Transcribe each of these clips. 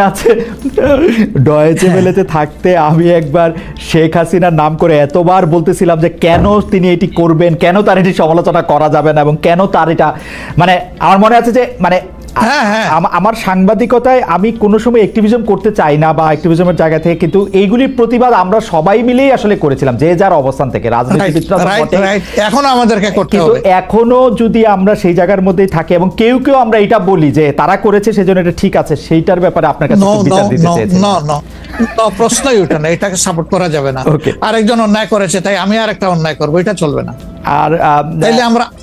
আছে ডয়েচে ভেলেতে থাকতে আমি একবার শেখ হাসিনার নাম করে এতবার বলতেছিলাম যে কেন তিনি এটি করবেন, কেন তার এটি সমালোচনা করা যাবে না, এবং কেন তার এটা মানে আমার মনে আছে যে মানে আমার সাংবাদিকতায় আমি কোনো সময় অ্যাক্টিভিজম করতে চাই না বা অ্যাক্টিভিজমের জায়গা থেকে, কিন্তু এইগুলির প্রতিবাদ আমরা সবাই মিলেই আসলে করেছিলাম যে যার অবস্থান থেকে। রাজনীতিবিদরা এখনো আমাদেরকে করতে হবে, এখনো যদি আমরা সেই জায়গার মধ্যেই থাকি এবং কেউ কেউ আমরা এটা বলি যে তারা করেছে সেজন্য এটা ঠিক আছে, সেইটার ব্যাপারে আপনার কাছে বিচার দিতে চাইছি। না, প্রশ্নই ওঠে না, এটাকে সাপোর্ট করা যাবে না। আরেকজন অন্যায় করেছে তাই আমি আরেকটা অন্যায় করবো, এটা চলবে না। আর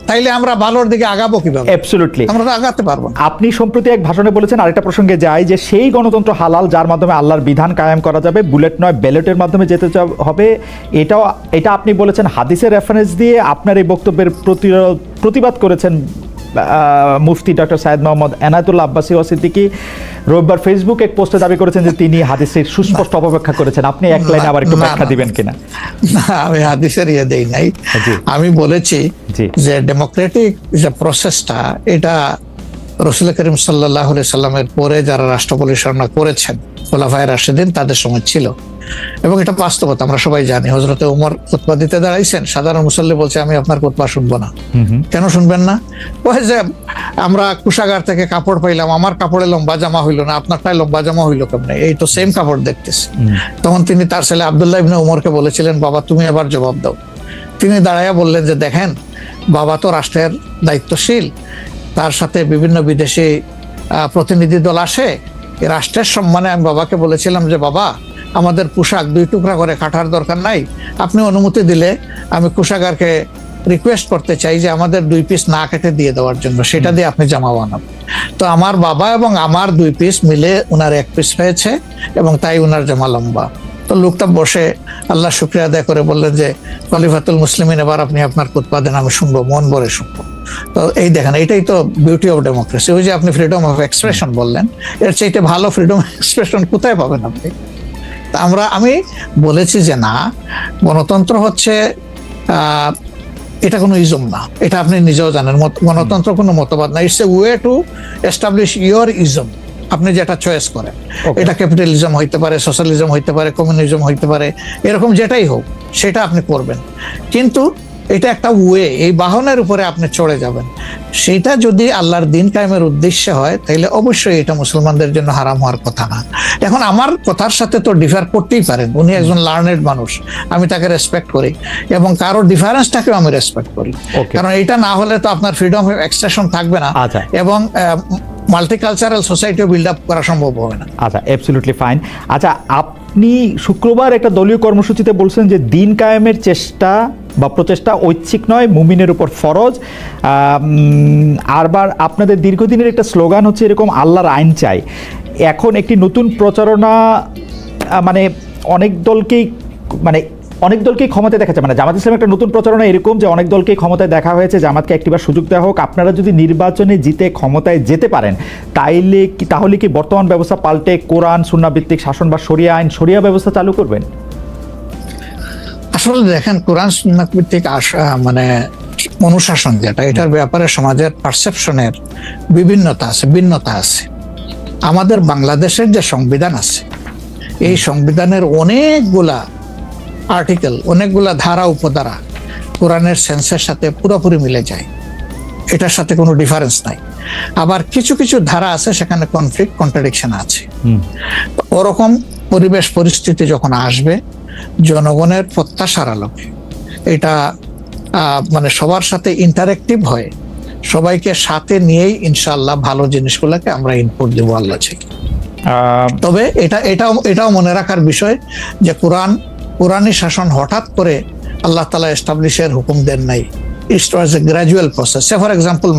তাইলে আমরা ভালোর দিকে আগাবো কিভাবে? অ্যাবসলিউটলি আমরা আগাতে পারবো। আপনি সম্প্রতি এক ভাষণে বলেছেন, আরেকটা প্রসঙ্গে যাই, যে সেই গণতন্ত্র হালাল যার মাধ্যমে আল্লাহর বিধান কায়েম করা যাবে, বুলেট নয় ব্যালটের মাধ্যমে যেতে হবে। এটা আপনি বলেছেন হাদিসের রেফারেন্স দিয়ে। আপনার এই বক্তব্যের প্রতিবাদ করেছেন মুফতি ডক্টর সাইয়েদ মোহাম্মদ এনায়েতুল্লাহ আব্বাসী সিদ্দিকী। রোববার ফেসবুক এক পোস্টে দাবি করেছেন যে তিনি হাদিসের সুস্পষ্ট অপব্যাখ্যা করেছেন। আপনি এক লাইনে আবার একটু ব্যাখ্যা দিবেন কিনা? না, আমি হাদিসের দেই নাই। আমি বলেছি যে ডেমোক্রেটিক যে প্রসেসটা, এটা রাসূল করিম সাল্লাল্লাহু আলাইহি সাল্লামের পরে যারা রাষ্ট্র পরিচালনা করেছেন খোলাফায়ে রাশিদিন তাদের সময় ছিল, এবং এটা বাস্তবতা আমরা সবাই জানি। হযরতে ওমর খুতবা দিতে দাঁড়াইছেন, সাধারণ মুসল্লি বলছে আমি আপনার খুতবা শুনবো না। কেন শুনবেন না? ওই যে আমরা কুশাগার থেকে কাপড় পাইলাম, আমার কাপড়ে লম্বা জামা হইলো না, আপনারটাই লম্বা জামা হইলো কেমনে? এই তো সেম কাপড় দেখতেছি। তখন তিনি তার ছেলে আব্দুল্লাহ ইবনে ওমরকে বলেছিলেন, বাবা তুমি এবার জবাব দাও। তিনি দাঁড়াইয়া বললেন যে দেখেন, বাবা তো রাষ্ট্রের দায়িত্বশীল, তার সাথে বিভিন্ন বিদেশি প্রতিনিধি দল আসে, রাষ্ট্রের সম্মানে আমি বাবাকে বলেছিলাম যে বাবা আমাদের পোশাক 2 টুকরা করে কাটার দরকার নাই, আপনি অনুমতি দিলে আমি কোষাগারকে রিকোয়েস্ট করতে চাই যে আমাদের 2 পিস না কেটে দিয়ে দেওয়ার জন্য, সেটা দিয়ে আপনি জামা বানাবেন। তো আমার বাবা এবং আমার 2 পিস মিলে উনার 1 পিস হয়েছে, এবং তাই উনার জামা লম্বা। তো লোকটা বসে আল্লাহ শুকরিয়া আদায় করে বললেন যে খলিফাতুল মুসলিমিন, এবার আপনি আপনার খুতবা দেন, আমি শুনবো, মন ভরে শুনবো। তো এই দেখেন, এটাই তো বিউটি অফ ডেমোক্রেসি। ওই যে আপনি ফ্রিডম অফ এক্সপ্রেশন বললেন, এর চাইতে ভালো ফ্রিডম অফ এক্সপ্রেশন কোথায় পাবেন আপনি? আমি বলেছি যে না, গণতন্ত্র হচ্ছে এটা কোনো ইজম না, এটা আপনি নিজেও জানেন। গণতন্ত্র কোনো মতবাদ না, it's a way to establish your ism. আপনি যেটা চয়েস করেন, এটা ক্যাপিটালিজম হইতে পারে, সোশ্যালিজম হইতে পারে, কমিউনিজম হইতে পারে, এরকম যেটাই হোক সেটা আপনি করবেন। কিন্তু এটা একটা ওয়ে, এই বাহনের উপরে আপনি চড়ে যাবেন। সেটা যদি আল্লাহর দিন কায়েমের উদ্দেশ্যে হয় তাহলে অবশ্যই এটা মুসলমানদের জন্য হারাম হওয়ার কথা না। এখন আমার কথার সাথে তো ডিফার করতেই পারেন, উনি একজন লার্নেড মানুষ, আমি তাকে রেসপেক্ট করি, এবং কারোর ডিফারেন্সটাকেও আমি রেসপেক্ট করি, কারণ এটা না হলে তো আপনার ফ্রিডম অফ এক্সপ্রেশন থাকবে না, এবং মাল্টিকালচারাল সোসাইটিও বিল্ড আপ করা সম্ভব হবে না। আচ্ছা, অ্যাবসলিউটলি ফাইন। আচ্ছা, আপনি শুক্রবার একটা দলীয় কর্মসূচিতে বলছেন যে দিন কায়েমের চেষ্টা বা প্রচেষ্টা ঐচ্ছিক নয়, মুমিনের উপর ফরজ। আরবার আপনাদের দীর্ঘদিনের একটা স্লোগান হচ্ছে এরকম, আল্লাহর আইন চাই। এখন একটি নতুন প্রচারণা, মানে অনেক দলকেই ক্ষমতায় দেখা যায়, মানে জামাত ইসলামের একটা নতুন প্রচারণা এরকম যে অনেক দলকেই ক্ষমতায় দেখা হয়েছে, জামাতকে একটিবার সুযোগ দেওয়া হোক, আপনারা যদি নির্বাচনে জিতে ক্ষমতায় যেতে পারেন তাহলে কি বর্তমান ব্যবস্থা পাল্টে কোরআন সুন্নাহ ভিত্তিক শাসন বা শরিয়া আইন, শরিয়া ব্যবস্থা চালু করবেন? আসলে দেখেন, কোরআন সুন্নাহ ভিত্তিক মানে অনুশাসন যেটা, এটার ব্যাপারে সমাজের পারসেপশনের ভিন্নতা আছে। আমাদের বাংলাদেশের যে সংবিধান আছে, এই সংবিধানের অনেকগুলা আর্টিকেল, অনেকগুলা ধারা উপধারা কোরআনের সেন্সের সাথে পুরোপুরি মিলে যায়, এটার সাথে কোনো ডিফারেন্স নাই। আবার কিছু কিছু ধারা আছে সেখানে কনফ্লিক্ট, কন্ট্রাডিকশন আছে। ওরকম পরিবেশ পরিস্থিতি যখন আসবে, জনগণের প্রত্যাশার আলোকে এটা মানে সবার সাথে ইন্টারেক্টিভ হয়ে সবাইকে সাথে নিয়েই ইনশাআল্লাহ ভালো জিনিসগুলোকে আমরা ইনপুট দেবো আল্লাহ থেকে। তবে এটাও মনে রাখার বিষয় যে কোরআনী শাসন হঠাৎ করে আল্লাহ তাআলা এস্টাবলিশের হুকুম দেন নাই, ইট ওয়াজ এ গ্র্যাজুয়াল প্রসেস। ফর এক্সাম্পল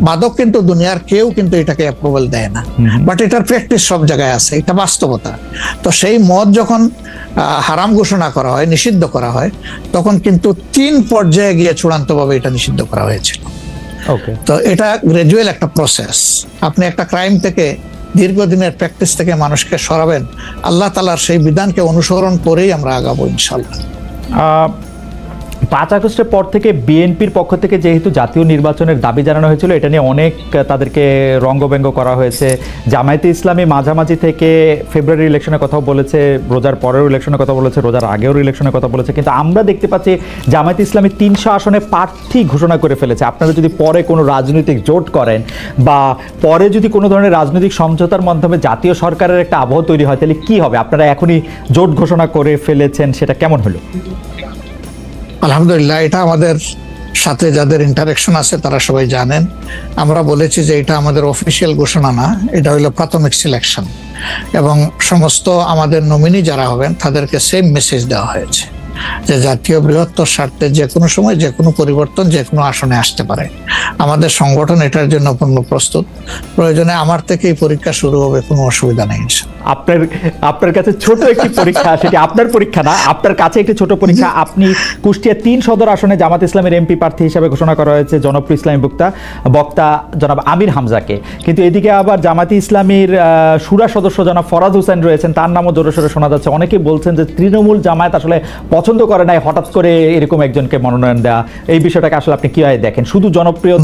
মাদক কিন্তু দুনিয়ার কেউ কিন্তু এটাকে অ্যাপ্রুভাল দেয় না, বাট এটার প্র্যাকটিস সব জায়গায় আছে, এটা বাস্তবতা। তো সেই মদ যখন হারাম ঘোষণা করা হয়, নিষিদ্ধ করা হয়, তখন কিন্তু 3 পর্যায়ে গিয়ে চূড়ান্তভাবে এটা নিষিদ্ধ করা হয়েছিল। তো এটা গ্র্যাজুয়াল একটা প্রসেস। আপনি একটা ক্রাইম থেকে, দীর্ঘদিনের প্র্যাকটিস থেকে মানুষকে সরাবেন, আল্লাহ তাআলার সেই বিধানকে অনুসরণ করেই আমরা আগাবো ইনশাআল্লাহ। 5 আগস্টের পর থেকে বিএনপির পক্ষ থেকে যেহেতু জাতীয় নির্বাচনের দাবি জানানো হয়েছিল, এটা নিয়ে অনেক তাদেরকে রঙ্গব্যঙ্গ করা হয়েছে। জামায়াতে ইসলামী মাঝামাঝি থেকে ফেব্রুয়ারি ইলেকশনের কথাও বলেছে, রোজার পরেও ইলেকশনের কথা বলেছে, রোজার আগেও ইলেকশনের কথা বলেছে, কিন্তু আমরা দেখতে পাচ্ছি জামায়াতে ইসলামী 300 আসনে প্রার্থী ঘোষণা করে ফেলেছে। আপনারা যদি পরে কোনো রাজনৈতিক জোট করেন বা পরে যদি কোনো ধরনের রাজনৈতিক সমঝোতার মাধ্যমে জাতীয় সরকারের একটা আবহ তৈরি হয়, তাহলে কি হবে? আপনারা এখনই জোট ঘোষণা করে ফেলেছেন, সেটা কেমন হলো? আলহামদুলিল্লাহ, এটা আমাদের সাথে যাদের ইন্টারেকশন আছে তারা সবাই জানেন। আমরা বলেছি যে এটা আমাদের অফিসিয়াল ঘোষণা না, এটা হলো প্রাথমিক সিলেকশন, এবং সমস্ত আমাদের নমিনি যারা হবেন তাদেরকে সেম মেসেজ দেওয়া হয়েছে যে জাতীয় বৃহত্তর স্বার্থে যে কোনো সময় যে কোনো পরিবর্তন যে কোনো আসনে আসতে পারে। আমাদের সংগঠন এটার জন্য পূর্ণ প্রস্তুত। প্রয়োজনে আমার থেকেই পরীক্ষা শুরু হবে, কোনো অসুবিধা নেই। আপনার কাছে ছোট একটি পরীক্ষা, সেটি আপনার পরীক্ষা না, আপনার কাছে একটি ছোট পরীক্ষা। আপনি কুষ্টিয়া 3 সদর আসনে জামাত ইসলামের এমপি প্রার্থী হিসেবে ঘোষণা করা হয়েছে জনপ্রিয় ইসলামী বক্তা জনাব আমির হামজাকে, কিন্তু এদিকে আবার জামাতি ইসলামীর শুরা সদস্য জনাব ফরাদ হোসেন রয়েছেন, তার নামও জোরে সোরে শোনা যাচ্ছে। অনেকেই বলছেন যে তৃণমূল জামায়াত আসলে পছন্দ করে নাই হঠাৎ করে এরকম একজনকে মনোনয়ন দেওয়া। এই বিষয়টাকে আসলে আপনি কিভাবে দেখেন? শুধু জনপ্রিয়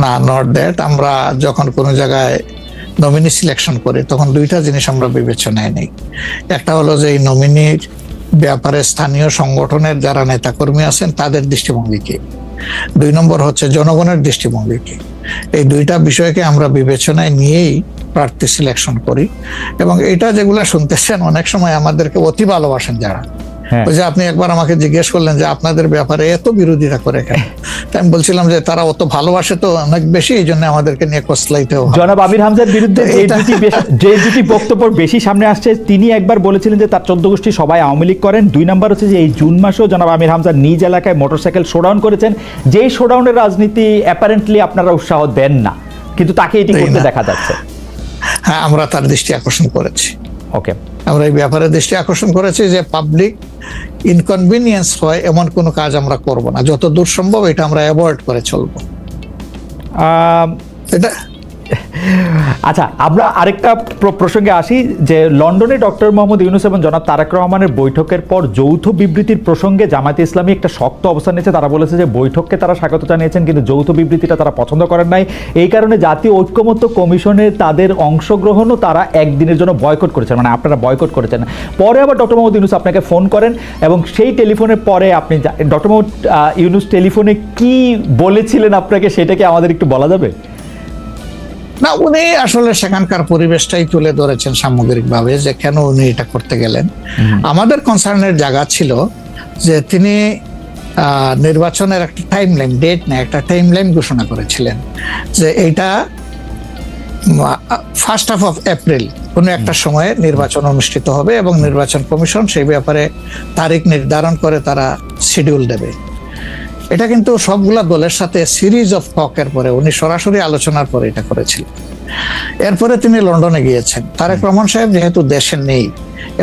না, নট দ্যাট। আমরা যখন কোনো জায়গায় নমিনি সিলেকশন করি তখন দুইটা জিনিস আমরা বিবেচনায় নেই। একটা হলো যে এই নমিনির ব্যাপারে স্থানীয় সংগঠনের যারা নেতাকর্মী আছেন তাদের দৃষ্টিভঙ্গি কি, 2 নম্বর হচ্ছে জনগণের দৃষ্টিভঙ্গি কি। এই দুইটা বিষয়কে আমরা বিবেচনায় নিয়েই প্রার্থী সিলেকশন করি। এবং এটা যেগুলা শুনতেছেন, অনেক সময় আমাদেরকে অতি ভালোবাসেন যারা, ওই যে আপনি একবার আমাকে জিজ্ঞেস করলেন যে আপনাদের ব্যাপারে এত বিরোধিতা করে কেন, আমি বলছিলাম যে তারা অত ভালোবাসে তো অনেক বেশি, এই জন্য আমাদেরকে নিয়ে কসলাইতে হবে। জনাব আমির হামজার বিরুদ্ধে যে দুটি বক্তব্য বেশি সামনে আসছে, তিনি একবার বলেছিলেন যে তার 14 গোষ্ঠী সবাই আওয়ামী লীগ করেন। 2 নম্বর হচ্ছে যে এই জুন মাসেও জনাব আমির হামজা নিজ এলাকায় মোটরসাইকেল শোডাউন করেছেন, যেই শোডাউনের রাজনীতি অ্যাপারেন্টলি আপনারা উৎসাহ দেন না, কিন্তু তাকে এটি করতে দেখা যাচ্ছে। হ্যাঁ, আমরা তার দৃষ্টি আকর্ষণ করেছি। ওকে, আমরা এই ব্যাপারে দৃষ্টি আকর্ষণ করেছি যে পাবলিক ইনকনভিনিয়েন্স হয় এমন কোনো কাজ আমরা করব না, যত দূর সম্ভব এটা আমরা অ্যাভয়েড করে চলবো। এটা আচ্ছা, আমরা আরেকটা প্রসঙ্গে আসি যে লন্ডনে ডক্টর মোহাম্মদ ইউনূস এবং জনাব তারেক রহমানের বৈঠকের পর যৌথ বিবৃতির প্রসঙ্গে জামায়াতে ইসলামী একটা শক্ত অবস্থান নিয়েছে। তারা বলেছে যে বৈঠককে তারা স্বাগত জানিয়েছেন, কিন্তু যৌথ বিবৃতিটা তারা পছন্দ করেন নাই। এই কারণে জাতীয় ঐক্যমত্য কমিশনে তাদের অংশগ্রহণও তারা একদিনের জন্য বয়কট করেছেন, মানে আপনারা বয়কট করেছেন। পরে আবার ডক্টর মোহাম্মদ ইউনূস আপনাকে ফোন করেন এবং সেই টেলিফোনের পরে আপনি ডক্টর মোহাম্মদ ইউনূস টেলিফোনে কি বলেছিলেন আপনাকে, সেটাকে আমাদের একটু বলা যাবে? না, উনি আসলে সেখানকার পরিবেশটাই তুলে ধরেছেন সামগ্রিকভাবে যে কেন উনি এটা করতে গেলেন। আমাদের কনসার্নের জায়গা ছিল যে তিনি নির্বাচনের একটা টাইমলাইন, ডেট না একটা টাইমলাইন ঘোষণা করেছিলেন যে এইটা 1st of April কোনো একটা সময়ে নির্বাচন অনুষ্ঠিত হবে এবং নির্বাচন কমিশন সেই ব্যাপারে তারিখ নির্ধারণ করে তারা শিডিউল দেবে। এটা কিন্তু সবগুলা দলের সাথে সিরিজ অফ টকের পরে উনি সরাসরি আলোচনার পরে এটা করেছিলেন। এরপরে তিনি লন্ডনে গিয়েছেন। তারেক রহমান সাহেব যেহেতু দেশে নেই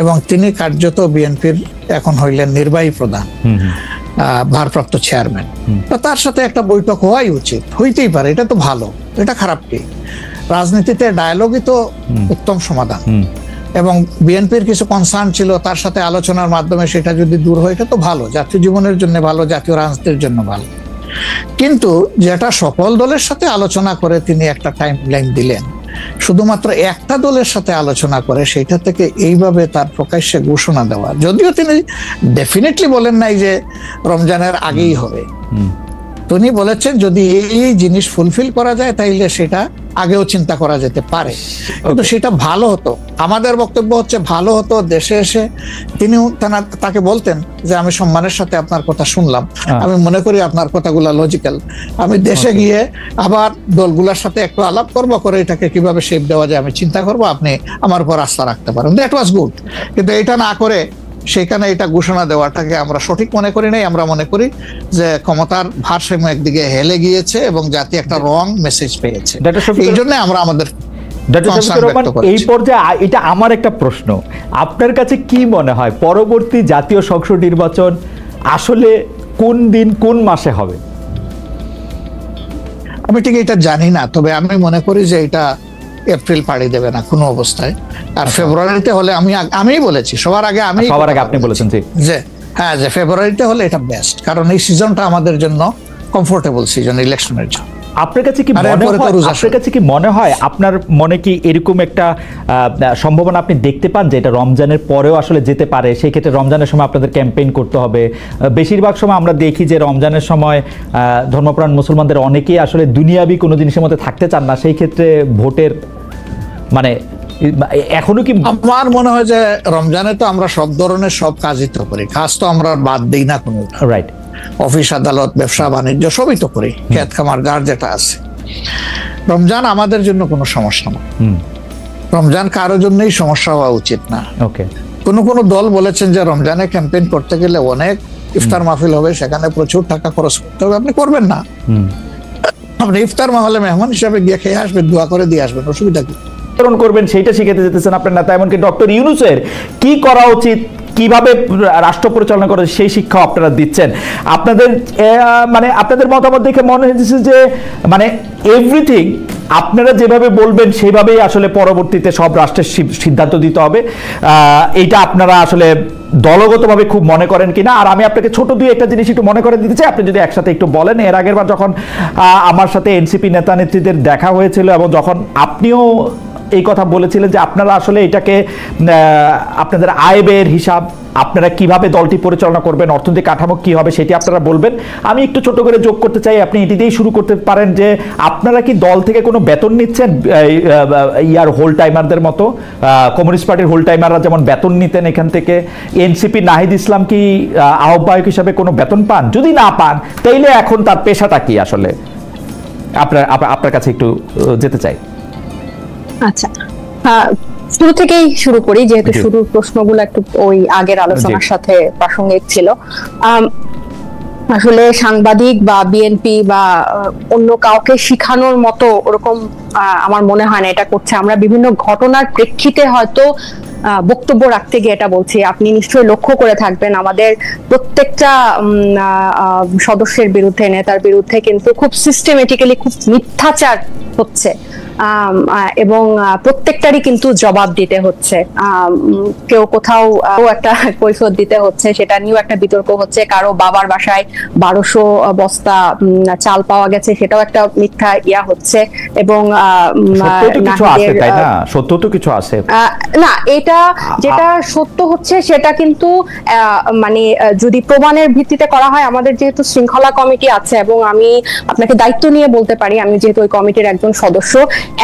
এবং তিনি কার্যত বিএনপির এখন হইলেন নির্বাহী প্রধান, ভারপ্রাপ্ত চেয়ারম্যান, তো তার সাথে একটা বৈঠক হওয়াই উচিত, হইতেই পারে, এটা তো ভালো, এটা খারাপ কি? রাজনীতিতে ডায়ালগই তো উত্তম সমাধান। এবং বিএনপির কিছু কনসার্ন ছিল, তার সাথে আলোচনার মাধ্যমে সেটা যদি দূর হয় এটা তো ভালো, জাতীয় জীবনের জন্য ভালো, জাতীয় রাজনীতির জন্য ভালো। কিন্তু যেটা সকল দলের সাথে আলোচনা করে তিনি একটা টাইমলাইন দিলেন, শুধুমাত্র একটা দলের সাথে আলোচনা করে সেটা থেকে এইভাবে তার প্রকাশ্যে ঘোষণা দেওয়া, যদিও তিনি ডেফিনেটলি বলেন নাই যে রমজানের আগেই হবে, তিনি বলেছেন যদি এই জিনিস ফুলফিল করা যায় তাইলে সেটা আগেও চিন্তা করা যেতে পারে, কিন্তু সেটা ভালো হতো। আমাদের বক্তব্য হচ্ছে ভালো হতো দেশে এসে তিনি তাকে বলতেন যে আমি সম্মানের সাথে আপনার কথা শুনলাম, আমি মনে করি আপনার কথাগুলো লজিক্যাল, আমি দেশে গিয়ে আবার দলগুলোর সাথে একটু আলাপ করবো, করে এটাকে কিভাবে শেপ দেওয়া যায় আমি চিন্তা করবো, আপনি আমার উপর আস্থা রাখতে পারেন। That was good. কিন্তু এটা না করে সেখানে এটা ঘোষণা দেওয়াটাকে আমরা সঠিক মনে করি নাই। আমরা মনে করি যে ক্ষমতার ভারসাম্য একদিকে হেলে গিয়েছে এবং জাতি একটা রং মেসেজ পেয়েছে। এই জন্য আমরা আমাদের এই পর্যায়ে এটা আমার একটা প্রশ্ন, আপনার কাছে কি মনে হয় পরবর্তী জাতীয় সংসদ নির্বাচন আসলে কোন দিন কোন মাসে হবে? আমি ঠিক এটা জানি না, তবে আমি মনে করি যে এটা এপ্রিল পাড়ি দেবে না কোনো অবস্থায়। আর ফেব্রুয়ারিতে হলে আমি বলেছি সবার আগে, আপনি বলেছেন যে হ্যাঁ, যে ফেব্রুয়ারিতে হলে এটা বেস্ট, কারণ এই সিজনটা আমাদের জন্য কমফোর্টেবল সিজন ইলেকশনের জন্য। আপনার কাছে কি মনে হয় আপনার মনে কি এরকম একটা সম্ভাবনা আপনি দেখতে পান যে এটা রমজানের পরেও আসলে যেতে পারে? সেই ক্ষেত্রে রমজানের সময় আপনাদের ক্যাম্পেইন করতে হবে। বেশিরভাগ সময় আমরা দেখি যে রমজানের সময় ধর্মপ্রাণ মুসলমানদের অনেকেই আসলে দুনিয়াবি কোনো জিনিসের মধ্যে থাকতে চান না, সেই ক্ষেত্রে ভোটের মানে এখনো কি? আমার মনে হয় যে রমজানে তো আমরা সব ধরনের সব কাজই তো করি, কাজ তো আমরা বাদ দিই না কোনো। রাইট, অফিস আদালত ব্যবসা বাণিজ্য সবই তো করি, ক্ষেত খামার যার যেটা আছে। রমজান আমাদের জন্য কোনো সমস্যা না, রমজান কারোর জন্যই সমস্যা হওয়া উচিত না। ওকে, কোনো দল বলেছেন যে রমজানে ক্যাম্পেইন করতে গেলে অনেক ইফতার মাহফিল হবে, সেখানে প্রচুর টাকা খরচ করতে হবে, আপনি করবেন না। আপনি ইফতার মাহফিলে মেহমান হিসাবে গিয়ে খেয়ে আসবেন, দোয়া করে দিয়ে আসবেন, অসুবিধা কি? করবেন সেইটা শিখাতে যেতেছেন আপনার নেতা। এমনকি ডক্টর ইউনূসের কি করা উচিত, কিভাবে রাষ্ট্র পরিচালনা করে সেই শিক্ষা আপনারা দিচ্ছেন। আপনাদের মতামত দেখে মনে হয়েছে যে মানে এভরিথিং আপনারা যেভাবে বলবেন সেভাবেই আসলে পরবর্তীতে সব রাষ্ট্রের সিদ্ধান্ত দিতে হবে। এইটা আপনারা আসলে দলগতভাবে খুব মনে করেন কিনা? আর আমি আপনাকে ছোট দুই একটা জিনিস একটু মনে করে দিতে চাই, আপনি যদি একসাথে একটু বলেন। এর আগের বার যখন আমার সাথে এনসিপি নেতা নেত্রীদের দেখা হয়েছিল এবং যখন আপনিও এই কথা বলেছিলেন যে আপনারা আসলে এটাকে আপনাদের আয় ব্যয়ের হিসাব, আপনারা কিভাবে দলটি পরিচালনা করবেন, অর্থনৈতিক কাঠামো কি হবে সেটি আপনারা বলবেন। আমি একটু ছোট করে যোগ করতে চাই, আপনি এটি দিয়েই শুরু করতে পারেন যে আপনারা কি দল থেকে কোনো বেতন নিচ্ছেন? ইয়ার হোল টাইমারদের মতো কমিউনিস্ট পার্টির হোল টাইমাররা যেমন বেতন নিতেন এখান থেকে, এনসিপি নাহিদ ইসলাম কি আহ্বায়ক হিসাবে কোনো বেতন পান? যদি না পান তাইলে এখন তার পেশাটা কি আসলে? আপনার কাছে একটু যেতে চাই। আচ্ছা, শুরু থেকেই শুরু করি, যেহেতু শুরুর প্রশ্নগুলো একটু ওই আগের আলোচনার সাথে প্রাসঙ্গিক ছিল। আসলে সাংবাদিক বা বিএনপি বা অন্য কাউকে শিখানোর মতো ওরকম আমার মনে হয় না এটা করছে। আমরা বিভিন্ন ঘটনার প্রেক্ষিতে হয়তো বক্তব্য রাখতে গিয়ে এটা বলছি। আপনি নিশ্চয়ই লক্ষ্য করে থাকবেন আমাদের প্রত্যেকটা সদস্যের বিরুদ্ধে, নেতার বিরুদ্ধে কিন্তু খুব সিস্টেমেটিক্যালি খুব মিথ্যাচার হচ্ছে এবং প্রত্যেকটারই কিন্তু জবাব দিতে হচ্ছে। কেউ কোথাও একটা কৈফিয়ত দিতে হচ্ছে, সেটা নিয়েও একটা বিতর্ক হচ্ছে। কারো বাবার বাসায় 1200 বস্তা চাল পাওয়া গেছে, সেটাও একটা মিথ্যা ইয়া হচ্ছে। এবং সত্য তো কিছু আছে না, এটা যেটা সত্য হচ্ছে সেটা কিন্তু মানে যদি প্রমাণের ভিত্তিতে করা হয়, আমাদের যেহেতু শৃঙ্খলা কমিটি আছে এবং আমি আপনাকে দায়িত্ব নিয়ে বলতে পারি, আমি যেহেতু ওই কমিটির একজন সদস্য,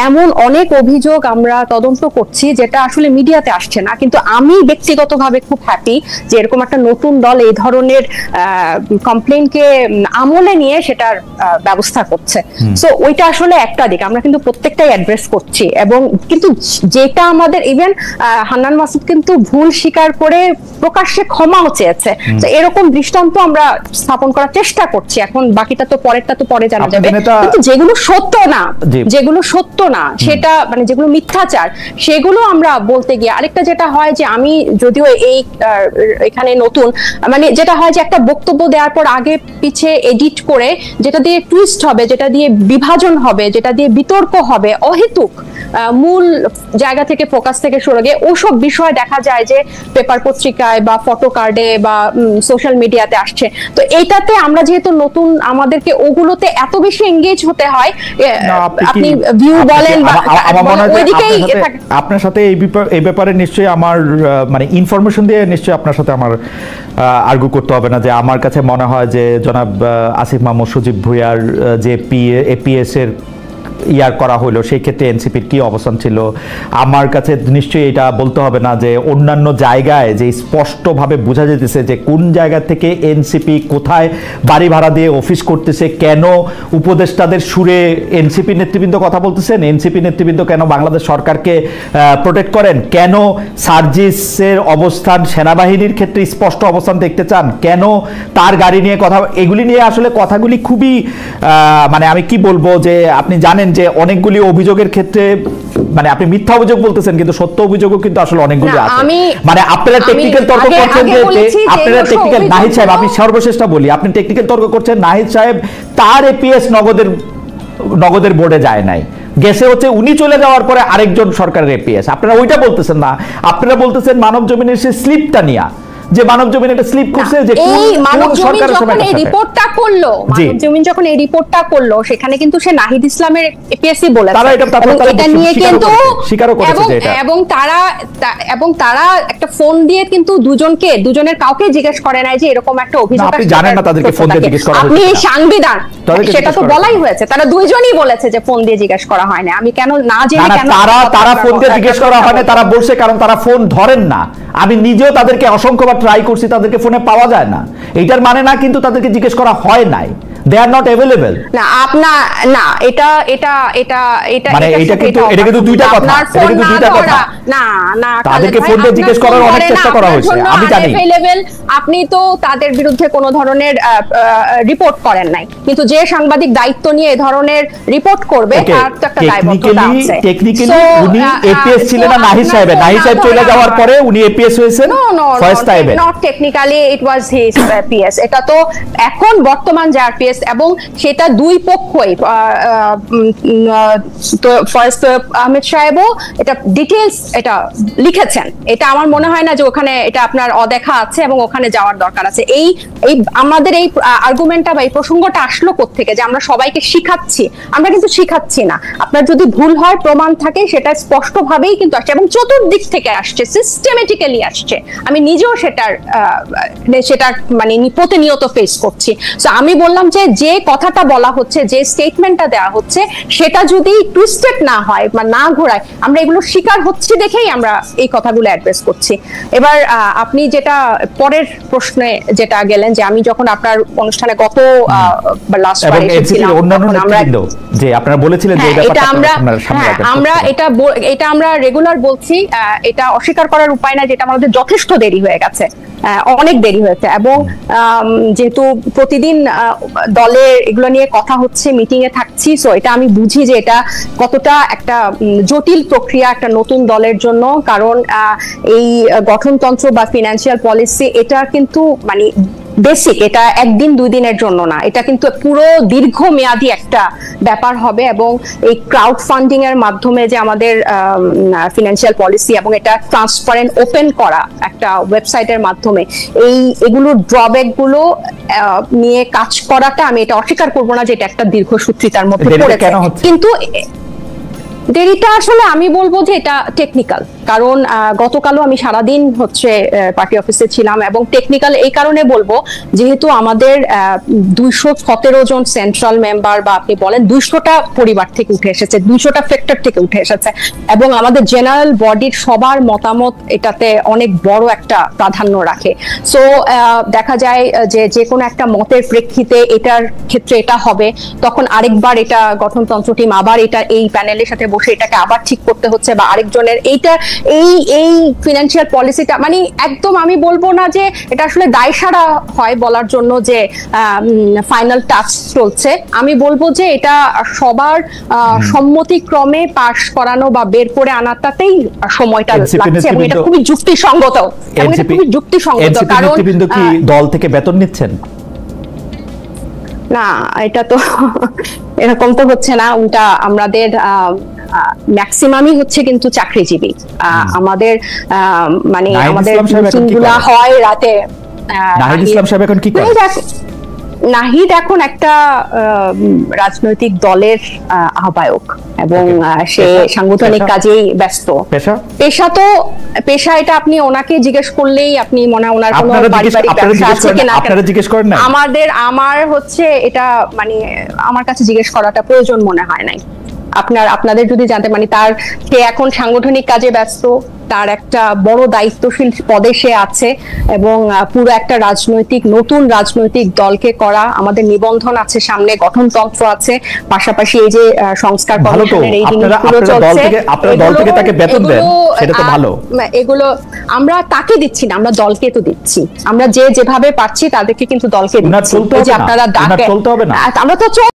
এমন অনেক অভিযোগ আমরা তদন্ত করছি যেটা আসলে মিডিয়াতে আসছে না। কিন্তু আমি ব্যক্তিগতভাবে খুব হ্যাপি যে এরকম একটা নতুন দল এই ধরনের কমপ্লেইনকে আমলে নিয়ে সেটার ব্যবস্থা করছে। সো ওইটা আসলে একটা দিক, আমরা কিন্তু প্রত্যেকটাই অ্যাড্রেস করছি। এবং কিন্তু যেটা আমাদের ইভেন হান্নান মাসুদ কিন্তু ভুল স্বীকার করে প্রকাশ্যে ক্ষমাও চেয়েছে। তো এরকম দৃষ্টান্ত আমরা স্থাপন করার চেষ্টা করছি। এখন বাকিটা তো পরেরটা তো পরে জানা যাবে। কিন্তু যেগুলো সত্য না সেটা মানে যেগুলো মিথ্যাচার, সেগুলো আমরা বলতে গিয়ে আরেকটা যেটা হয় যে আমি যদিও এখানে নতুন, মানে যেটা হয় যে একটা বক্তব্য দেওয়ার পর আগে পিছে এডিট করে যেটা দিয়ে টুইস্ট হবে, যেটা দিয়ে বিভাজন হবে, যেটা দিয়ে বিতর্ক হবে, অহেতুক মূল জায়গা থেকে ফোকাস থেকে সরে গিয়ে ওসব বিষয় দেখা যায় যে পেপার পত্রিকায় বা ফটো কার্ডে বা সোশ্যাল মিডিয়াতে আসছে। তো এইটাতে আমরা যেহেতু নতুন, আমাদেরকে ওগুলোতে এত বেশি এঙ্গেজ হতে হয়। আপনি ভিউ বলেন বা ওইদিকেই আপনার সাথে এই ব্যাপারে নিশ্চয়ই আমার মানে ইনফরমেশন দিয়ে নিশ্চয়ই আপনার সাথে আমার আর্গু করতে হবে না। যে আমার কাছে মনে হয় যে জনাব আসিফ মাহমুদ সজীব ভুঁইয়ার যে এপিএস এর ইয়ার করা হলো, সেই ক্ষেত্রে এনসিপির কি অবস্থান ছিল, আমার কাছে নিশ্চয়ই এটা বলতে হবে না যে অন্যান্য জায়গায় যে স্পষ্টভাবে বোঝা যেতেছে যে কোন জায়গা থেকে এনসিপি কোথায় বাড়ি ভাড়া দিয়ে অফিস করতেছে, কেন উপদেষ্টাদের সুরে এনসিপি নেতৃবৃন্দ কথা বলতেছেন, এনসিপি নেতৃবৃন্দ কেন বাংলাদেশ সরকারকে প্রোটেক্ট করেন, কেন সার্জিসের অবস্থান সেনাবাহিনীর ক্ষেত্রে স্পষ্ট অবস্থান দেখতে চান, কেন তার গাড়ি নিয়ে কথা, এগুলি নিয়ে আসলে কথাগুলি খুবই মানে আমি কি বলবো যে আপনি জানেন যে অনেকগুলি অভিযোগের ক্ষেত্রে মানে আপনি মিথ্যা অভিযোগ বলতেছেন কিন্তু সত্য অভিযোগও কিন্তু আসলে অনেকগুলি আছে। মানে আপনারা টেকনিক্যাল তর্ক করছেন যে আপনারা টেকনিক্যাল, নাহিদ সাহেব আমি সর্বশেষটা বলি, আপনি টেকনিক্যাল তর্ক করছেন নাহিদ সাহেব তার এপিএস নগদের বোর্ডে যায় নাই, গেছে হচ্ছে উনি চলে যাওয়ার পরে আরেকজন সরকারের এপিএস। আপনারা ওইটা বলতেছেন না, আপনারা বলতেছেন মানব জমিনের সে স্লিপটা নিয়া যে মানব জমিন একটা স্লিপ করছে যে এই মানব জমিন সরকারের যখন সময় এই রিপোর্টটা করলো, মানব জমিন যখন এই রিপোর্টটা করলো, সেখানে কিন্তু সে নাহিদ ইসলামের এপিএসসি বলেছে, তারা এটা নিয়ে কিন্তু স্বীকারও করেছে যে এটা, এবং তারা একটা ফোন দিয়ে কিন্তু দুজনের কাউকে জিজ্ঞেস করে নাই যে এরকম একটা অভিযোগ আপনি জানেন না তাদেরকে ফোন দিয়ে জিজ্ঞেস করা হয়েছে, আপনি সাংবিধান সেটা তো বলাই হয়েছে, তারা দুইজনই বলেছে যে ফোন দিয়ে জিজ্ঞেস করা হয় না। আমি কেন না জেনে কেন তারা ফোন দিয়ে জিজ্ঞেস করা হয় না, তারা বলছে কারণ তারা ফোন ধরেন না। আমি নিজেও তাদেরকে অসংখ্যবার ট্রাই করছি, তাদেরকে ফোনে পাওয়া যায় না। এইটার মানে না কিন্তু তাদেরকে জিজ্ঞেস করা হয় নাই, they are not available। না আপনার না এটা এটা এটা এটা মানে এটা কিন্তু দুইটা কথা, এটা কিন্তু দুইটা কথা। না না তাদেরকে ফোন দিয়ে জিজ্ঞেস করার অনেক চেষ্টা করা হয়েছে, আমি জানি। আপনি তো তাদের বিরুদ্ধে কোনো ধরনের রিপোর্ট করেন নাই, কিন্তু যে সাংবাদিক দায়িত্ব নিয়ে এই ধরনের রিপোর্ট করবে তার তো একটা দায়বদ্ধতা আছে। টেকনিক্যালি উনি এপিএস ছিলেন না নাহিদ সাহেব চলে যাওয়ার পরে উনি এপিএস হয়েছেন ফয়েজ সাহেব। Not technically it was his PS, এটা তো এখন বর্তমান যার পিএস, এবং সেটা দুই পক্ষই, তো ফয়েজ আহমেদ সাহেবও এটা ডিটেইলস এটা লিখেছেন। এটা আমার মনে হয় না যে ওখানে এটা আপনার অদেখা আছে এবং ওখানে যাওয়ার দরকার আছে। এই আমাদের এই আর্গুমেন্টটা বা এই প্রসঙ্গটা আসলো কোত্থেকে যে আমরা সবাইকে শিখাচ্ছি, আমরা কিন্তু শিখাচ্ছি না। আপনার যদি ভুল হয়, প্রমাণ থাকে, সেটা স্পষ্টভাবেই কিন্তু আসছে এবং চতুর্দিক থেকে আসছে, সিস্টেমেটিক্যালি আসছে। আমি নিজেও সেটার মানে প্রতিনিয়ত ফেস করছি। সো আমি বললাম যে কথাটা বলা হচ্ছে, যে স্টেটমেন্টটা দেওয়া হচ্ছে, সেটা যদি টুইস্টেড না হয় বা না ঘোরায়, আমরা এগুলো শিকার হচ্ছি দেখেই আমরা এই কথাগুলো অ্যাড্রেস করছি। এবার আপনি যেটা পরের প্রশ্নে যেটা গেলেন, যে আমি যখন আপনার অনুষ্ঠানে গত লাস্ট বার এসেছিলাম, যে আপনারা বলেছিলেন যে এটা আমরা রেগুলার বলছি, এটা অস্বীকার করার উপায় না, যেটা আমাদের যথেষ্ট দেরি হয়ে গেছে, অনেক দেরি হয়েছে। এবং যেহেতু প্রতিদিন দলে এগুলো নিয়ে কথা হচ্ছে, মিটিং এ থাকছি, সো এটা আমি বুঝি যে এটা কতটা একটা জটিল প্রক্রিয়া একটা নতুন দলের জন্য। কারণ এই গঠনতন্ত্র বা ফিনান্সিয়াল পলিসি এটা কিন্তু মানে বেসিক, এটা একদিন দুই দিনের জন্য না, এটা কিন্তু পুরো দীর্ঘমেয়াদী একটা ব্যাপার হবে। এবং এই ক্রাউড ফান্ডিং এর মাধ্যমে যে আমাদের ফিনান্সিয়াল পলিসি, এবং এটা ট্রান্সপারেন্ট ওপেন করা একটা ওয়েবসাইটের মাধ্যমে, এগুলোর ড্রব্যাক গুলো নিয়ে কাজ করাটা, আমি এটা অস্বীকার করবো না যে এটা একটা দীর্ঘসূত্রিতার মধ্যে পড়েছে, কিন্তু দেরিটা আসলে আমি বলবো যে এটা টেকনিক্যাল। কারণ গতকালও আমি সারাদিন হচ্ছে পার্টি অফিসে ছিলাম, এবং টেকনিক্যাল এই কারণে বলবো যেহেতু আমাদের 217 জন সেন্ট্রাল মেম্বার, বা আপনি বলেন 200টা পরিবার থেকে উঠে এসেছে, 200টা ফ্যাক্টর থেকে উঠে এসেছে, এবং আমাদের জেনারেল বডির সবার মতামত এটাতে অনেক বড় একটা প্রাধান্য রাখে। সো দেখা যায় যে কোনো একটা মতের প্রেক্ষিতে এটার ক্ষেত্রে এটা হবে, তখন আরেকবার এটা গঠনতন্ত্র টিম আবার এটা এই প্যানেলের সাথে বসে এটাকে আবার ঠিক করতে হচ্ছে, বা আরেকজনের এইটা এই ফিনান্সিয়াল পলিসিটা মানে একদম আমি বলবো না যে এটা আসলে দায়সারা হয় বলার জন্য যে ফাইনাল টাচ চলছে। আমি বলবো যে এটা সবার সম্মতিক্রমে পাশ করানো বা বের করে আনাটাতেই সময়টা লাগছে, এবং এটা খুবই যুক্তিসঙ্গত, এবং এটা খুবই যুক্তিসঙ্গত। কারণ কি দল থেকে বেতন নিচ্ছেন? না, এটা তো এরকম তো হচ্ছে না। উল্টা আমাদের ম্যাক্সিমামই হচ্ছে কিন্তু চাকরিজীবী। আমাদের মানে আমাদের মিটিংগুলো হয় রাতে। নাহিদ ইসলাম সাহেব এখন কি করেন? নাহিদ এখন একটা রাজনৈতিক দলের আহ্বায়ক, এবং সে সাংগঠনিক কাজেই ব্যস্ত। পেশা এটা আপনি ওনাকে জিজ্ঞেস করলেই আপনি মনে ওনার কোনো পারিবারিক ব্যবসা আছে কিনা আমার হচ্ছে এটা মানে আমার কাছে জিজ্ঞেস করাটা প্রয়োজন মনে হয় নাই। আপনাদের যদি জানতে মানে সে এখন সাংগঠনিক কাজে ব্যস্ত, তার একটা বড় দায়িত্বশীল পদে সে আছে, এবং পুরো একটা নতুন রাজনৈতিক দলকে করা, আমাদের নিবন্ধন আছে সামনে, গঠনতন্ত্র আছে, পাশাপাশি এই যে সংস্কার কমিশনের এই জিনিসগুলো চলছে, এগুলো আমরা তাকে দিচ্ছি না, আমরা দলকে তো দিচ্ছি। আমরা যেভাবে পাচ্ছি তাদেরকে কিন্তু দলকে দিচ্ছি। আপনারা ডাকেন, আমরা তো